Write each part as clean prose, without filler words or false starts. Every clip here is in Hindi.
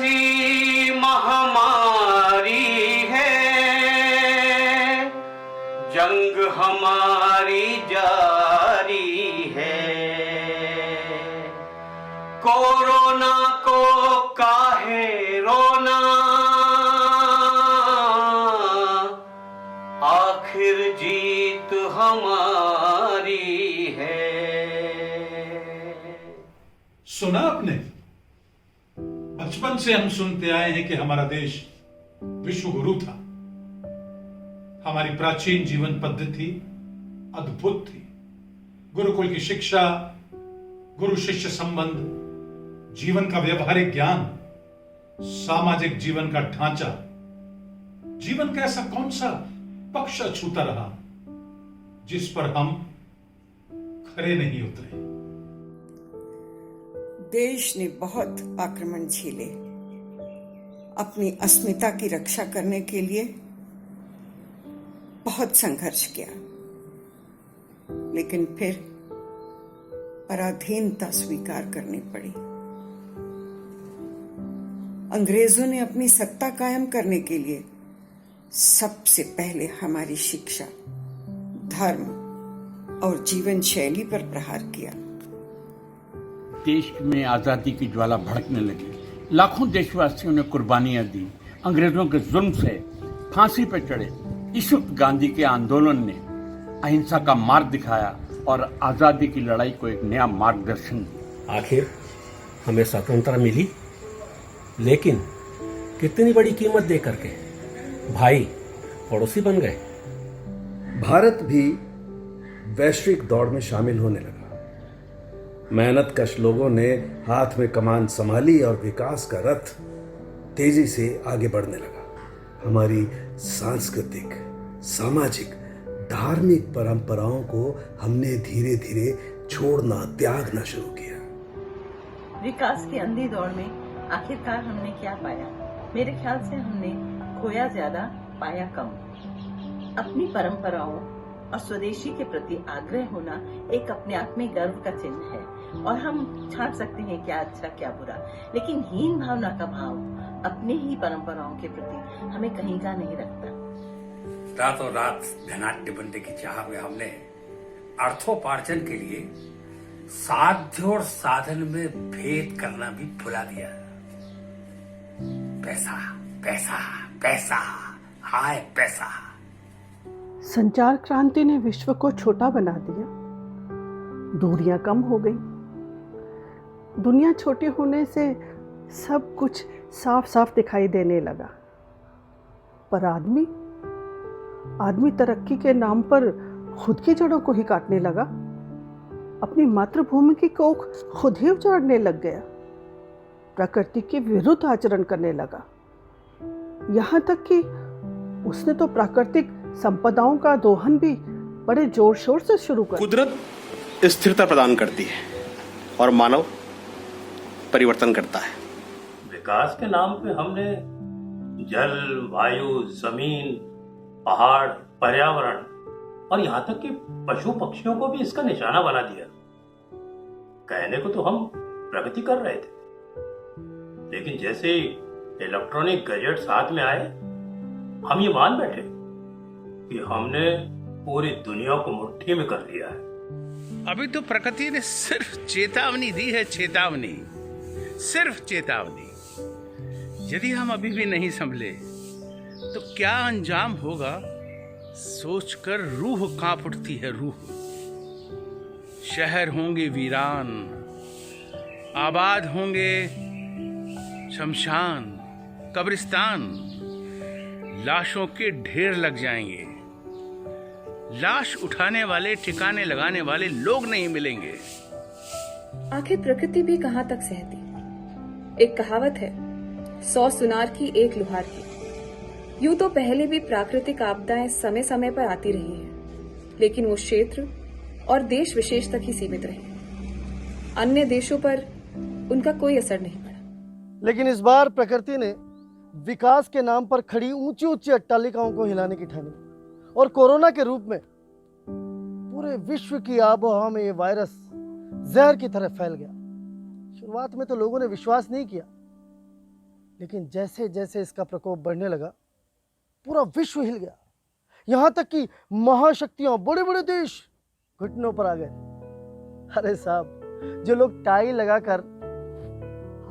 ऐसी महामारी है, जंग हमारी जारी है। कोरोना को काहे रोना, आखिर जीत हमारी है। सुना आपने? बचपन से हम सुनते आए हैं कि हमारा देश विश्व गुरु था। हमारी प्राचीन जीवन पद्धति अद्भुत थी। गुरुकुल की शिक्षा, गुरु शिष्य संबंध, जीवन का व्यवहारिक ज्ञान, सामाजिक जीवन का ढांचा, जीवन का ऐसा कौन सा पक्ष अछूता रहा जिस पर हम खरे नहीं उतरे। देश ने बहुत आक्रमण झेले। अपनी अस्मिता की रक्षा करने के लिए बहुत संघर्ष किया, लेकिन फिर पराधीनता स्वीकार करनी पड़ी। अंग्रेजों ने अपनी सत्ता कायम करने के लिए सबसे पहले हमारी शिक्षा, धर्म और जीवन शैली पर प्रहार किया। देश में आजादी की ज्वाला भड़कने लगी। लाखों देशवासियों ने कुर्बानियां दी। अंग्रेजों के जुल्म से फांसी पर चढ़े इस वक्त गांधी के आंदोलन ने अहिंसा का मार्ग दिखाया और आजादी की लड़ाई को एक नया मार्गदर्शन दिया। आखिर हमें स्वतंत्रता मिली, लेकिन कितनी बड़ी कीमत दे करके। भाई पड़ोसी बन गए। भारत भी वैश्विक दौड़ में शामिल होने लगा। मेहनतकश लोगों ने हाथ में कमान संभाली और विकास का रथ तेजी से आगे बढ़ने लगा। हमारी सांस्कृतिक, सामाजिक, धार्मिक परंपराओं को हमने धीरे धीरे छोड़ना, त्यागना शुरू किया। विकास की अंधी दौड़ में आखिरकार हमने क्या पाया? मेरे ख्याल से हमने खोया ज्यादा, पाया कम। अपनी परंपराओं और स्वदेशी के प्रति आग्रह होना एक अपने आप में गर्व का चिन्ह है, और हम छांट सकते हैं क्या अच्छा क्या बुरा, लेकिन हीन भावना का भाव अपनी ही परंपराओं के प्रति हमें कहीं का नहीं रखता। रातों रात धनाढ्य बनने की चाह में हमने अर्थोपार्जन के लिए साध्य और साधन में भेद करना भी भुला दिया। पैसा पैसा पैसा, हाय पैसा। संचार क्रांति ने विश्व को छोटा बना दिया। दूरियां कम हो गई। दुनिया छोटी होने से सब कुछ साफ साफ दिखाई देने लगा। पर आदमी तरक्की के नाम पर खुद की जड़ों को ही काटने लगा। अपनी मातृभूमि की कोख खुद ही उजाड़ने लग गया। प्रकृति के विरुद्ध आचरण करने लगा। यहाँ तक कि उसने तो प्राकृतिक संपदाओं का दोहन भी बड़े जोर शोर से शुरू कर। कुदरत स्थिरता प्रदान करती है और मानव परिवर्तन करता है। विकास के नाम पे हमने जल, वायु, जमीन, पहाड़, पर्यावरण और यहाँ तक कि पशु पक्षियों को भी इसका निशाना बना दिया। कहने को तो हम प्रगति कर रहे थे, लेकिन जैसे इलेक्ट्रॉनिक गैजेट्स हाथ में आए, हम ये मान बैठे कि हमने पूरी दुनिया को मुट्ठी में कर लिया है। अभी तो प्रकृति ने सिर्फ चेतावनी दी है, चेतावनी, सिर्फ चेतावनी। यदि हम अभी भी नहीं संभले तो क्या अंजाम होगा, सोचकर रूह कांप उठती है रूह। शहर होंगे वीरान, आबाद होंगे शमशान, कब्रिस्तान, लाशों के ढेर लग जाएंगे। लाश उठाने वाले, ठिकाने लगाने वाले लोग नहीं मिलेंगे। आखिर प्रकृति भी कहां तक सहती? एक कहावत है, 100 सुनार की एक लुहार की। यूं तो पहले भी प्राकृतिक आपदाएं समय समय पर आती रही हैं, लेकिन वो क्षेत्र और देश विशेष तक ही सीमित रही। अन्य देशों पर उनका कोई असर नहीं पड़ा। लेकिन इस बार प्रकृति ने विकास के नाम पर खड़ी ऊंची ऊंची अट्टालिकाओं को हिलाने की ठानी, और कोरोना के रूप में पूरे विश्व की आबोहवा में ये वायरस जहर की तरह फैल गया। शुरुआत में तो लोगों ने विश्वास नहीं किया, लेकिन जैसे जैसे इसका प्रकोप बढ़ने लगा पूरा विश्व हिल गया। यहाँ तक कि महाशक्तियां, बड़े बड़े देश घुटनों पर आ गए। अरे साहब, जो लोग टाई लगाकर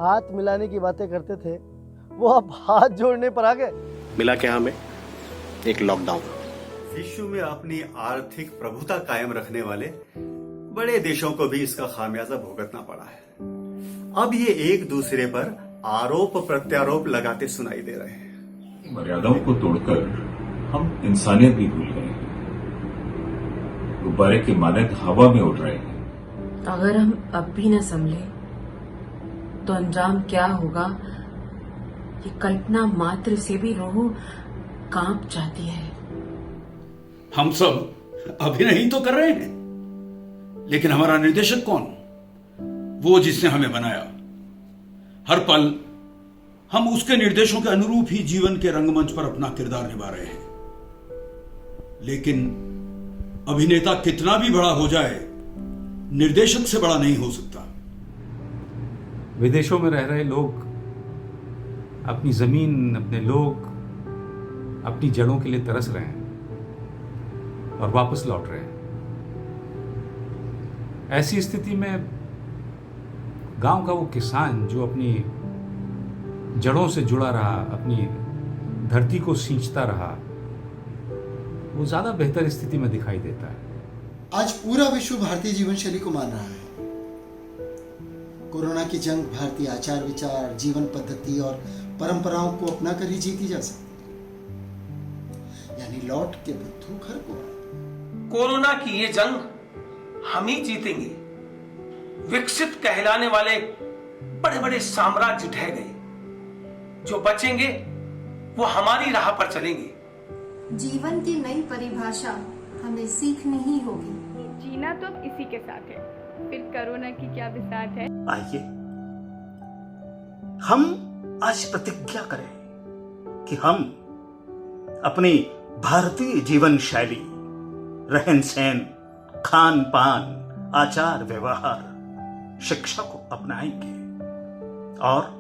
हाथ मिलाने की बातें करते थे वो अब हाथ जोड़ने पर आ गए। मिला क्या हमें? एक लॉकडाउन। विश्व में अपनी आर्थिक प्रभुता कायम रखने वाले बड़े देशों को भी इसका खामियाजा भुगतना पड़ा है। अब ये एक दूसरे पर आरोप प्रत्यारोप लगाते सुनाई दे रहे हैं। मर्यादाओं को तोड़कर हम इंसानियत भी भूल गए हैं। गुब्बारे के मानक हवा में उड़ रहे हैं। अगर हम अब भी न संभले तो अंजाम क्या होगा ये कल्पना मात्र से भी रूह कांप जाती है। हम सब अभिनय ही तो कर रहे हैं, लेकिन हमारा निर्देशक कौन? वो जिसने हमें बनाया। हर पल हम उसके निर्देशों के अनुरूप ही जीवन के रंगमंच पर अपना किरदार निभा रहे हैं। लेकिन अभिनेता कितना भी बड़ा हो जाए, निर्देशक से बड़ा नहीं हो सकता। विदेशों में रह रहे लोग अपनी जमीन, अपने लोग, अपनी जड़ों के लिए तरस रहे हैं और वापस लौट रहे हैं। ऐसी स्थिति में गांव का वो किसान जो अपनी जड़ों से जुड़ा रहा, अपनी धरती को सींचता रहा, वो ज्यादा बेहतर स्थिति में दिखाई देता है। आज पूरा विश्व भारतीय जीवन शैली को मान रहा है। कोरोना की जंग भारतीय आचार विचार, जीवन पद्धति और परंपराओं को अपनाकर ही जीती जा सकती है। यानी लौट के बुद्धू घर को आए। कोरोना की ये जंग हम ही जीतेंगे। विकसित कहलाने वाले बड़े बड़े साम्राज्य ढह गए। जो बचेंगे वो हमारी राह पर चलेंगे। जीवन की नई परिभाषा हमें सीखनी ही होगी। जीना तो अब इसी के साथ है, फिर कोरोना की क्या बिसात है। आइए हम आज प्रतिज्ञा करें कि हम अपनी भारतीय जीवन शैली, रहन सहन, खान पान, आचार व्यवहार, शिक्षा को अपनाएंगे और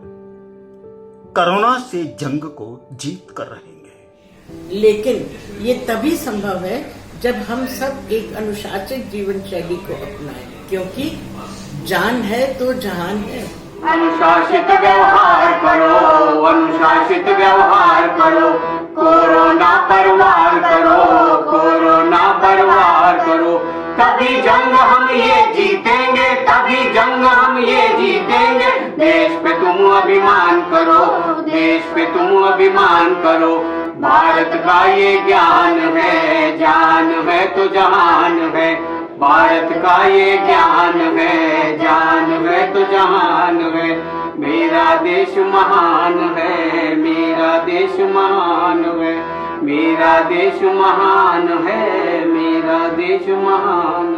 कोरोना से जंग को जीत कर रहेंगे। लेकिन ये तभी संभव है जब हम सब एक अनुशासित जीवन शैली को अपनाएं, क्योंकि जान है तो जहान है। अनुशासित व्यवहार करो, अनुशासित व्यवहार करो, कोरोना पर वार करो, कोरोना पर वार करो। तभी जंग हम ये जीतेंगे, तभी जंग हम ये जीतेंगे। देश पे तुम अभिमान करो, देश पे तुम अभिमान करो। भारत का ये ज्ञान है, जान है तो जहान है। भारत का ये ज्ञान है, जान है तो जहान है। मेरा देश महान है, मेरा देश महान है। मेरा देश महान है, मेरा देश महान